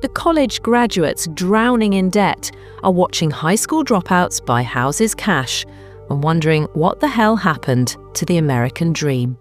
The college graduates drowning in debt are watching high school dropouts buy houses cash and wondering what the hell happened to the American dream.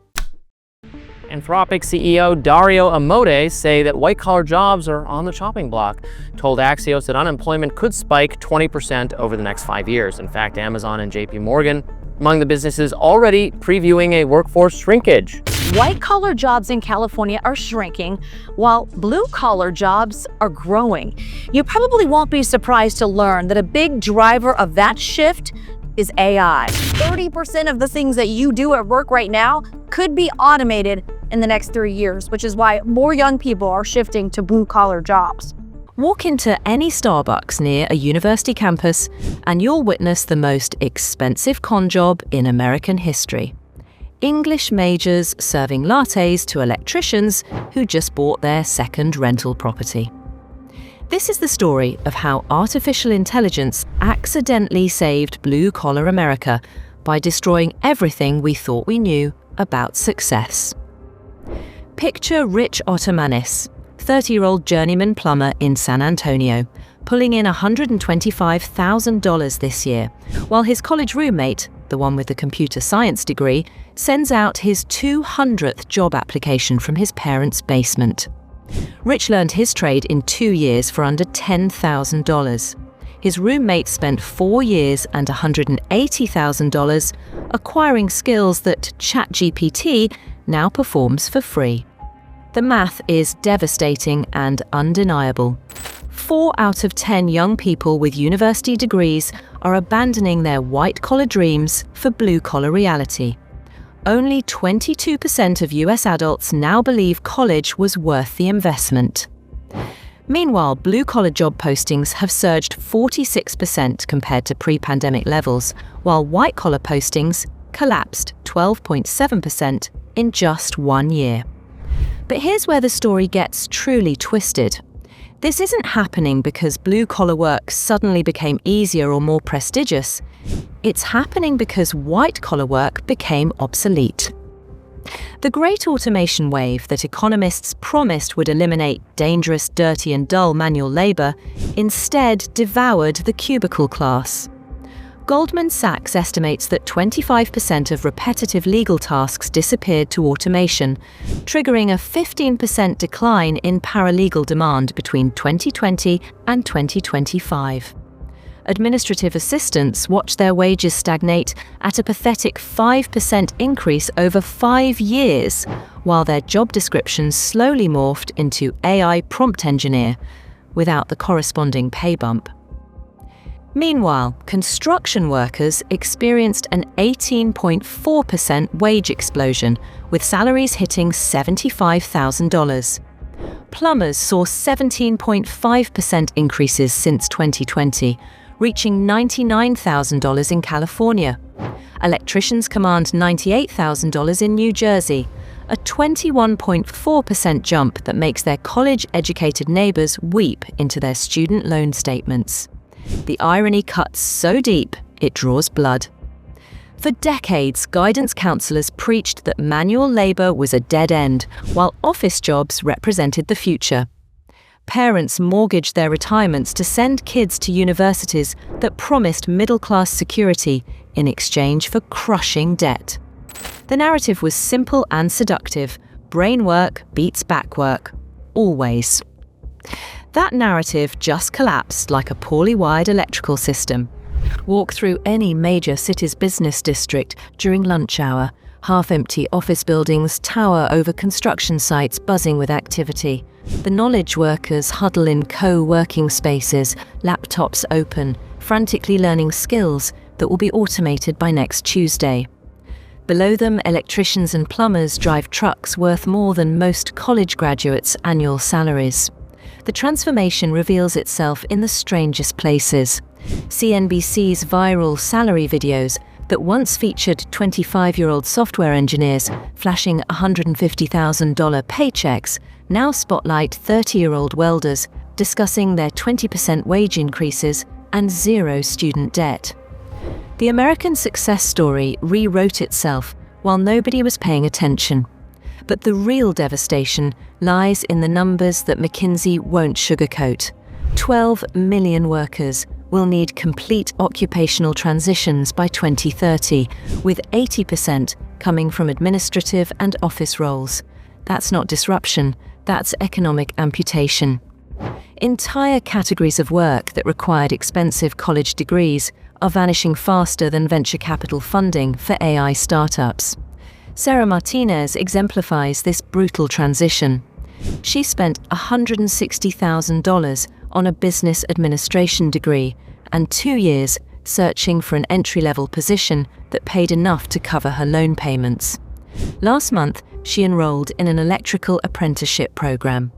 Anthropic CEO Dario Amodei say that white-collar jobs are on the chopping block, told Axios that unemployment could spike 20% over the next 5 years. In fact, Amazon and JP Morgan among the businesses already previewing a workforce shrinkage. White-collar jobs in California are shrinking, while blue-collar jobs are growing. You probably won't be surprised to learn that a big driver of that shift is AI. 30% of the things that you do at work right now could be automated in the next 3 years, which is why more young people are shifting to blue-collar jobs. Walk into any Starbucks near a university campus and you'll witness the most expensive con job in American history. English majors serving lattes to electricians who just bought their second rental property. This is the story of how artificial intelligence accidentally saved blue-collar America by destroying everything we thought we knew about success. Picture Rich Ottomanis, 30-year-old journeyman plumber in San Antonio, pulling in $125,000 this year, while his college roommate, the one with the computer science degree, sends out his 200th job application from his parents' basement. Rich learned his trade in 2 years for under $10,000. His roommate spent 4 years and $180,000 acquiring skills that ChatGPT now performs for free. The math is devastating and undeniable. 4 out of 10 young people with university degrees are abandoning their white-collar dreams for blue-collar reality. Only 22% of US adults now believe college was worth the investment. Meanwhile, blue-collar job postings have surged 46% compared to pre-pandemic levels, while white-collar postings collapsed 12.7% in just 1 year. But here's where the story gets truly twisted. This isn't happening because blue-collar work suddenly became easier or more prestigious. It's happening because white-collar work became obsolete. The great automation wave that economists promised would eliminate dangerous, dirty and dull manual labor instead devoured the cubicle class. Goldman Sachs estimates that 25% of repetitive legal tasks disappeared to automation, triggering a 15% decline in paralegal demand between 2020 and 2025. Administrative assistants watched their wages stagnate at a pathetic 5% increase over 5 years, while their job descriptions slowly morphed into AI prompt engineer, without the corresponding pay bump. Meanwhile, construction workers experienced an 18.4% wage explosion, with salaries hitting $75,000. Plumbers saw 17.5% increases since 2020, reaching $99,000 in California. Electricians command $98,000 in New Jersey, a 21.4% jump that makes their college-educated neighbors weep into their student loan statements. The irony cuts so deep, it draws blood. For decades, guidance counselors preached that manual labor was a dead end, while office jobs represented the future. Parents mortgaged their retirements to send kids to universities that promised middle-class security in exchange for crushing debt. The narrative was simple and seductive. Brain work beats back work. Always. That narrative just collapsed like a poorly wired electrical system. Walk through any major city's business district during lunch hour. Half-empty office buildings tower over construction sites buzzing with activity. The knowledge workers huddle in co-working spaces, laptops open, frantically learning skills that will be automated by next Tuesday. Below them, electricians and plumbers drive trucks worth more than most college graduates' annual salaries. The transformation reveals itself in the strangest places. CNBC's viral salary videos that once featured 25-year-old software engineers flashing $150,000 paychecks now spotlight 30-year-old welders discussing their 20% wage increases and zero student debt. The American success story rewrote itself while nobody was paying attention. But the real devastation lies in the numbers that McKinsey won't sugarcoat. 12 million workers will need complete occupational transitions by 2030, with 80% coming from administrative and office roles. That's not disruption, that's economic amputation. Entire categories of work that required expensive college degrees are vanishing faster than venture capital funding for AI startups. Sarah Martinez exemplifies this brutal transition. She spent $160,000 on a business administration degree and 2 years searching for an entry-level position that paid enough to cover her loan payments. Last month, she enrolled in an electrical apprenticeship program.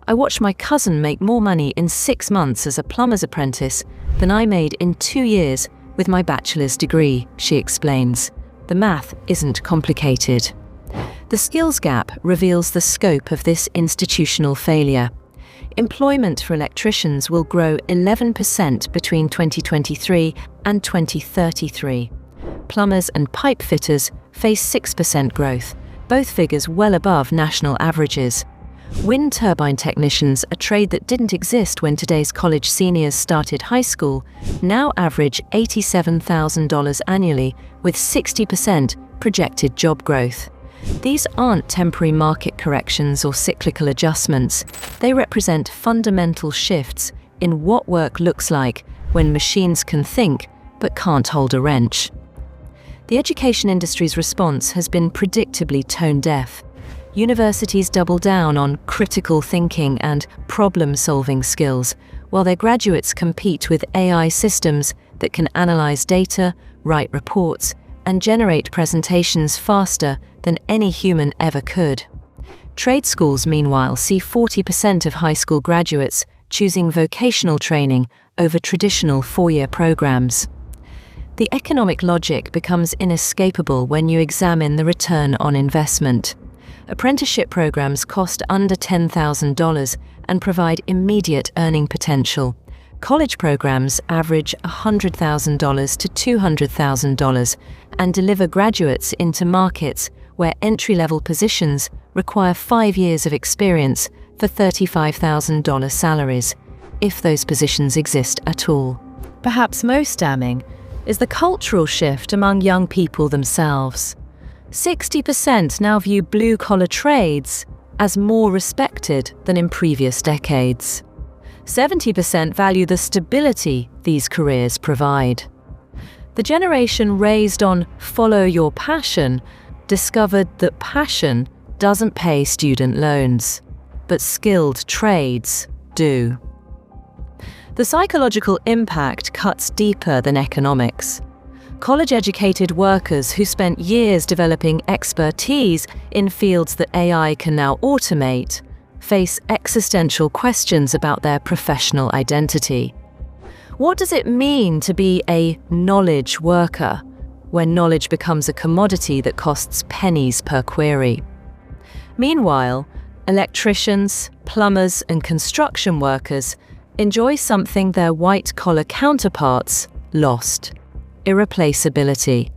I watched my cousin make more money in 6 months as a plumber's apprentice than I made in 2 years with my bachelor's degree, she explains. The math isn't complicated. The skills gap reveals the scope of this institutional failure. Employment for electricians will grow 11% between 2023 and 2033. Plumbers and pipe fitters face 6% growth, both figures well above national averages. Wind turbine technicians, a trade that didn't exist when today's college seniors started high school, now average $87,000 annually, with 60% projected job growth. These aren't temporary market corrections or cyclical adjustments. They represent fundamental shifts in what work looks like when machines can think but can't hold a wrench. The education industry's response has been predictably tone-deaf. Universities double down on critical thinking and problem-solving skills, while their graduates compete with AI systems that can analyze data, write reports, and generate presentations faster than any human ever could. Trade schools, meanwhile, see 40% of high school graduates choosing vocational training over traditional 4-year programs. The economic logic becomes inescapable when you examine the return on investment. Apprenticeship programs cost under $10,000 and provide immediate earning potential. College programs average $100,000 to $200,000 and deliver graduates into markets where entry-level positions require 5 years of experience for $35,000 salaries, if those positions exist at all. Perhaps most damning is the cultural shift among young people themselves. 60% now view blue-collar trades as more respected than in previous decades. 70% value the stability these careers provide. The generation raised on "follow your passion" discovered that passion doesn't pay student loans, but skilled trades do. The psychological impact cuts deeper than economics. College-educated workers who spent years developing expertise in fields that AI can now automate face existential questions about their professional identity. What does it mean to be a knowledge worker when knowledge becomes a commodity that costs pennies per query? Meanwhile, electricians, plumbers, and construction workers enjoy something their white-collar counterparts lost: irreplaceability.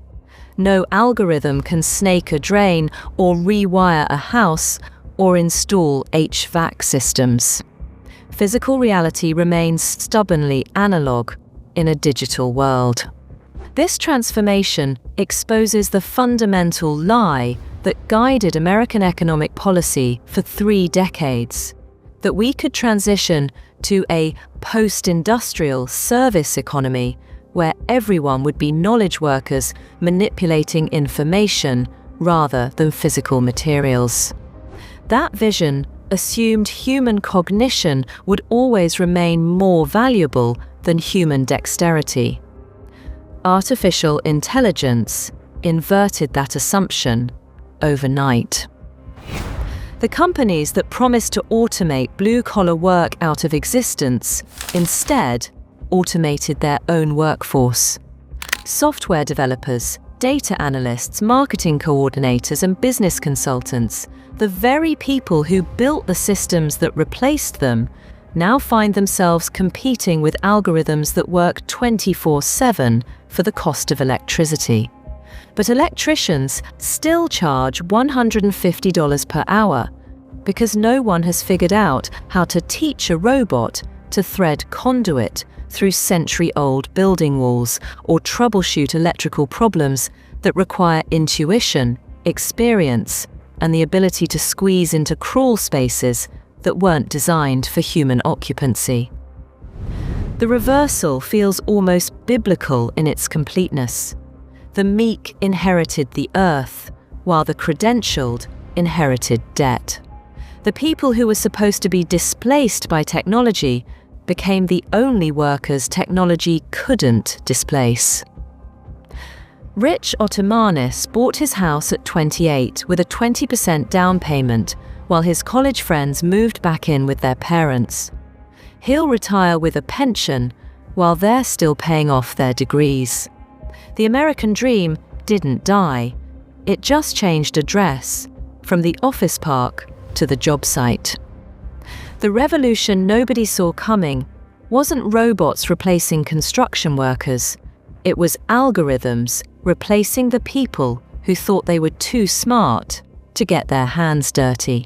No algorithm can snake a drain or rewire a house or install HVAC systems. Physical reality remains stubbornly analog in a digital world. This transformation exposes the fundamental lie that guided American economic policy for 3 decades: that we could transition to a post-industrial service economy where everyone would be knowledge workers manipulating information rather than physical materials. That vision assumed human cognition would always remain more valuable than human dexterity. Artificial intelligence inverted that assumption overnight. The companies that promised to automate blue-collar work out of existence instead automated their own workforce. Software developers, data analysts, marketing coordinators, and business consultants, the very people who built the systems that replaced them, now find themselves competing with algorithms that work 24/7 for the cost of electricity. But electricians still charge $150 per hour because no one has figured out how to teach a robot to thread conduit through century-old building walls or troubleshoot electrical problems that require intuition, experience, and the ability to squeeze into crawl spaces that weren't designed for human occupancy. The reversal feels almost biblical in its completeness. The meek inherited the earth, while the credentialed inherited debt. The people who were supposed to be displaced by technology became the only workers technology couldn't displace. Rich Ottomanis bought his house at 28 with a 20% down payment, while his college friends moved back in with their parents. He'll retire with a pension, while they're still paying off their degrees. The American dream didn't die. It just changed address, from the office park to the job site. The revolution nobody saw coming wasn't robots replacing construction workers. It was algorithms replacing the people who thought they were too smart to get their hands dirty.